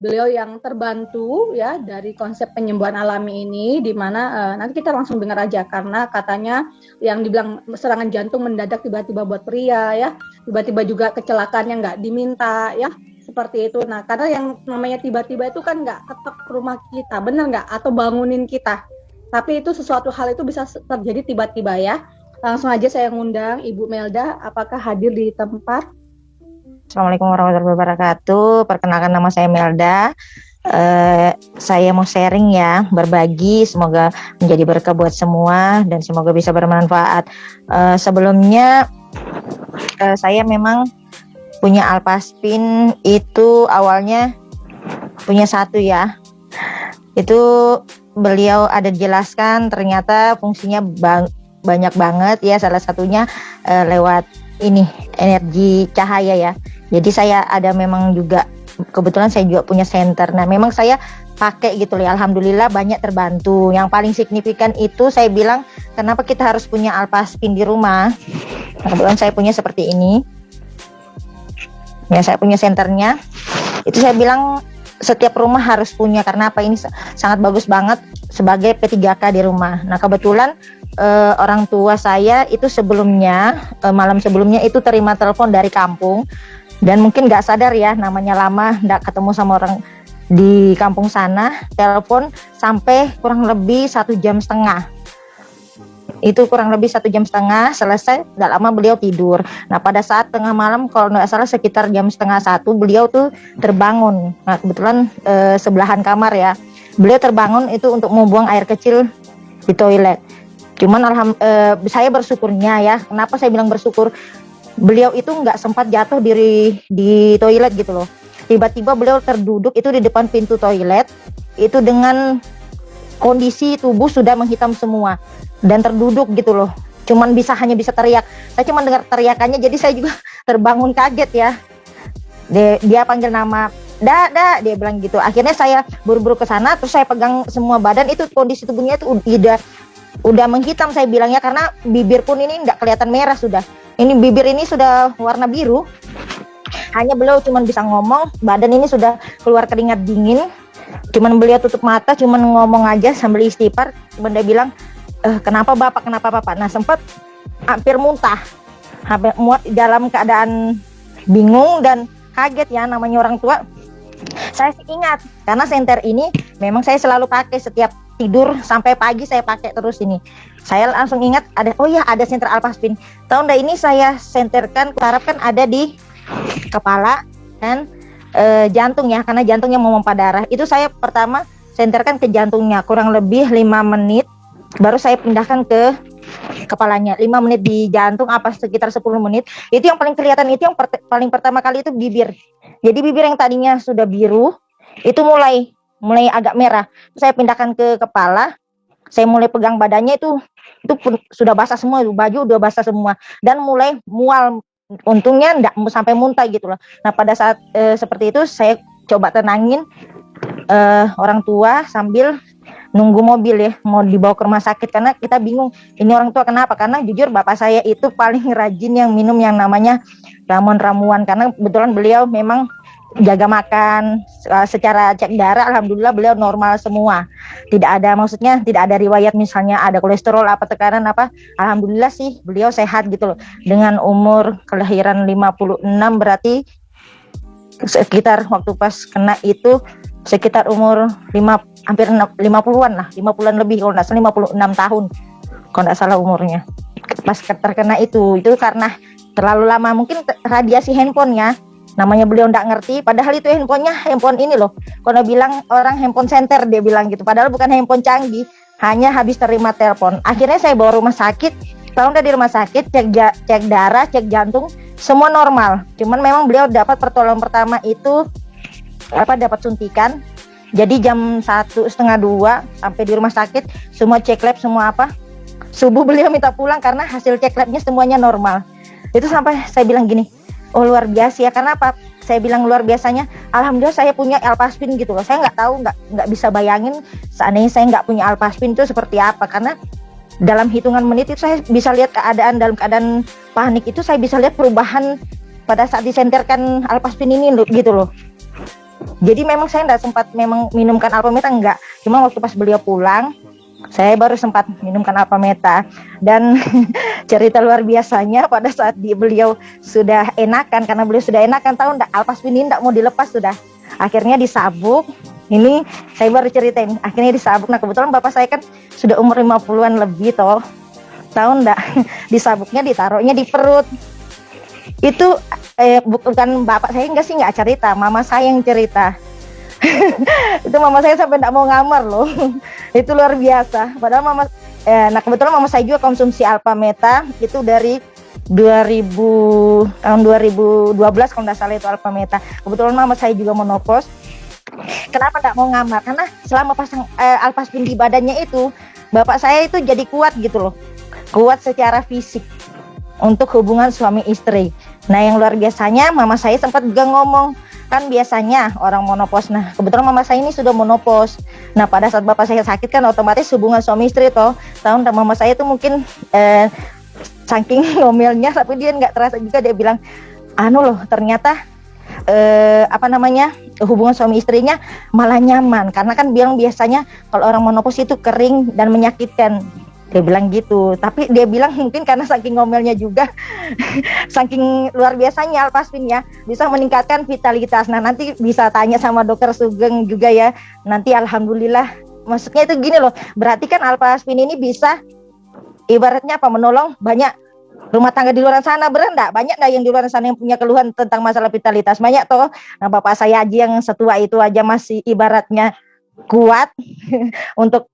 beliau yang terbantu ya dari konsep penyembuhan alami ini, di mana nanti kita langsung dengar aja karena katanya yang dibilang serangan jantung mendadak tiba-tiba buat pria ya, tiba-tiba juga kecelakaan yang nggak diminta ya, seperti itu. Nah, karena yang namanya tiba-tiba itu kan nggak ketok ke rumah kita, bener nggak? Atau bangunin kita. Tapi itu sesuatu hal itu bisa terjadi tiba-tiba ya. Langsung aja saya ngundang Ibu Melda, apakah hadir di tempat? Assalamualaikum warahmatullahi wabarakatuh. Perkenalkan, nama saya Melda. Saya mau sharing ya, berbagi, semoga menjadi berkah buat semua dan semoga bisa bermanfaat. Sebelumnya saya memang punya Alpaspin, itu awalnya punya satu ya. Itu beliau ada jelaskan ternyata fungsinya banyak banget ya, salah satunya lewat ini energi cahaya ya. Jadi saya ada memang juga, kebetulan saya juga punya senter. Nah memang saya pakai gitu ya, alhamdulillah banyak terbantu. Yang paling signifikan itu saya bilang kenapa kita harus punya Alpaspin di rumah. Kebetulan saya punya seperti ini ya, saya punya senternya. Itu saya bilang setiap rumah harus punya, karena apa, ini sangat bagus banget sebagai P3K di rumah. Nah kebetulan orang tua saya itu sebelumnya malam sebelumnya itu terima telepon dari kampung, dan mungkin nggak sadar ya, namanya lama nggak ketemu sama orang di kampung sana, telepon sampai kurang lebih 1,5 jam. Itu kurang lebih 1,5 jam, selesai nggak lama beliau tidur. Nah pada saat tengah malam, kalau nggak salah sekitar jam setengah 1, beliau tuh terbangun. Nah kebetulan sebelahan kamar ya, beliau terbangun itu untuk membuang air kecil di toilet. Cuman saya bersyukurnya ya, kenapa saya bilang bersyukur, beliau itu nggak sempat jatuh di toilet gitu loh. Tiba-tiba beliau terduduk itu di depan pintu toilet, itu dengan kondisi tubuh sudah menghitam semua dan terduduk gitu loh. Hanya bisa teriak. Saya cuma dengar teriakannya, jadi saya juga terbangun kaget ya. Dia panggil nama, "Da," dia bilang gitu. Akhirnya saya buru-buru ke sana, terus saya pegang semua badan, itu kondisi tubuhnya itu udah menghitam saya bilangnya, karena bibir pun ini nggak kelihatan merah sudah. Ini bibir ini sudah warna biru. Hanya beliau cuma bisa ngomong, badan ini sudah keluar keringat dingin. Cuman beliau tutup mata, cuman ngomong aja sambil istighfar. Cuman dia bilang, kenapa bapak? Nah sempat hampir muntah, hampir muat, dalam keadaan bingung dan kaget ya, namanya orang tua. Saya ingat, karena senter ini memang saya selalu pakai setiap tidur sampai pagi, saya pakai terus ini. Saya langsung ingat ada senter Alpaspin. Tahun ini saya senterkan, kuharapkan ada di kepala dan jantung ya, karena jantungnya mau memompa darah. Itu saya pertama senterkan ke jantungnya, kurang lebih 5 menit, baru saya pindahkan ke kepalanya. 5 menit di jantung, sekitar 10 menit. Itu yang paling kelihatan, itu yang paling pertama kali itu bibir. Jadi bibir yang tadinya sudah biru, itu mulai agak merah. Saya pindahkan ke kepala, saya mulai pegang badannya, itu pun sudah basah semua, baju udah basah semua, dan mulai mual. Untungnya enggak sampai muntah gitu loh. Nah pada saat seperti itu saya coba tenangin orang tua sambil nunggu mobil ya, mau dibawa ke rumah sakit, karena kita bingung ini orang tua kenapa. Karena jujur bapak saya itu paling rajin yang minum yang namanya ramuan-ramuan, karena kebetulan beliau memang jaga makan. Secara cek darah alhamdulillah beliau normal semua, tidak ada riwayat misalnya ada kolesterol tekanan alhamdulillah sih beliau sehat gitu loh. Dengan umur kelahiran 56, berarti sekitar waktu pas kena itu sekitar umur hampir 50-an lah, 50-an lebih, kalau nggak salah 56 tahun kalau nggak salah umurnya pas terkena itu karena terlalu lama, mungkin radiasi handphone ya. Namanya beliau nggak ngerti, padahal itu handphone ini loh. Kalau bilang orang handphone center, dia bilang gitu. Padahal bukan handphone canggih, hanya habis terima telepon. Akhirnya saya bawa rumah sakit. Kalau udah di rumah sakit, cek darah, cek jantung, semua normal. Cuman memang beliau dapat pertolongan pertama itu dapat suntikan. Jadi jam 1:30, 2 sampai di rumah sakit, semua cek lab, semua subuh beliau minta pulang karena hasil cek labnya semuanya normal. Itu sampai saya bilang gini, oh luar biasa ya. Karena saya bilang luar biasanya, alhamdulillah saya punya Alpaspin gitu loh. Saya nggak tahu, nggak bisa bayangin seandainya saya nggak punya Alpaspin itu seperti apa. Karena dalam hitungan menit itu saya bisa lihat dalam keadaan panik itu, saya bisa lihat perubahan pada saat disenterkan Alpaspin ini gitu loh. Jadi memang saya enggak sempat memang minumkan Alpha Meta, enggak. Cuma waktu pas beliau pulang, saya baru sempat minumkan Alpha Meta. Dan cerita luar biasanya pada saat beliau sudah enakan, karena beliau sudah enakan, tahu enggak, Alpaspin ini enggak mau dilepas sudah. Akhirnya disabuk. Ini saya baru ceritain, akhirnya disabuk. Nah, kebetulan bapak saya kan sudah umur 50-an lebih toh. Tahu enggak? Disabuknya ditaruhnya di perut. Itu bukan bapak saya enggak cerita, mama saya yang cerita. Itu mama saya sampai enggak mau ngamar loh. Itu luar biasa. Padahal nah kebetulan mama saya juga konsumsi Alpha Meta itu dari 2000 tahun 2012 kalau enggak salah itu Alpha Meta. Kebetulan mama saya juga menopause. Kenapa enggak mau ngamar? Karena selama pasang Alpaspin di badannya itu, bapak saya itu jadi kuat gitu loh. Kuat secara fisik untuk hubungan suami istri. Nah, yang luar biasanya mama saya sempat juga ngomong, kan biasanya orang menopause. Nah, kebetulan mama saya ini sudah menopause. Nah, pada saat bapak saya sakit kan otomatis hubungan suami istri toh. Tahun dan mama saya itu mungkin saking ngomelnya tapi dia nggak terasa juga, dia bilang, anu loh, ternyata hubungan suami istrinya malah nyaman, karena kan biasanya kalau orang menopause itu kering dan menyakitkan. Dia bilang gitu, tapi dia bilang mungkin karena saking ngomelnya juga, saking luar biasanya Alpaspin ya, bisa meningkatkan vitalitas. Nah, nanti bisa tanya sama dokter Sugeng juga ya. Nanti alhamdulillah, maksudnya itu gini loh, berarti kan Alpaspin ini bisa ibaratnya menolong banyak rumah tangga di luar sana. Bener enggak? Banyak enggak yang di luar sana yang punya keluhan tentang masalah vitalitas? Banyak toh. Nah, bapak saya aja yang setua itu aja masih ibaratnya kuat untuk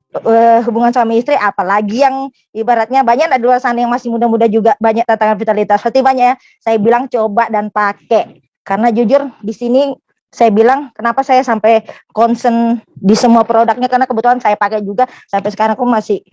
hubungan suami istri, apalagi yang ibaratnya banyak di luar sana yang masih muda-muda juga banyak tantangan vitalitas. Seperti banyak ya, saya bilang coba dan pakai. Karena jujur di sini saya bilang kenapa saya sampai concern di semua produknya, karena kebetulan saya pakai juga sampai sekarang aku masih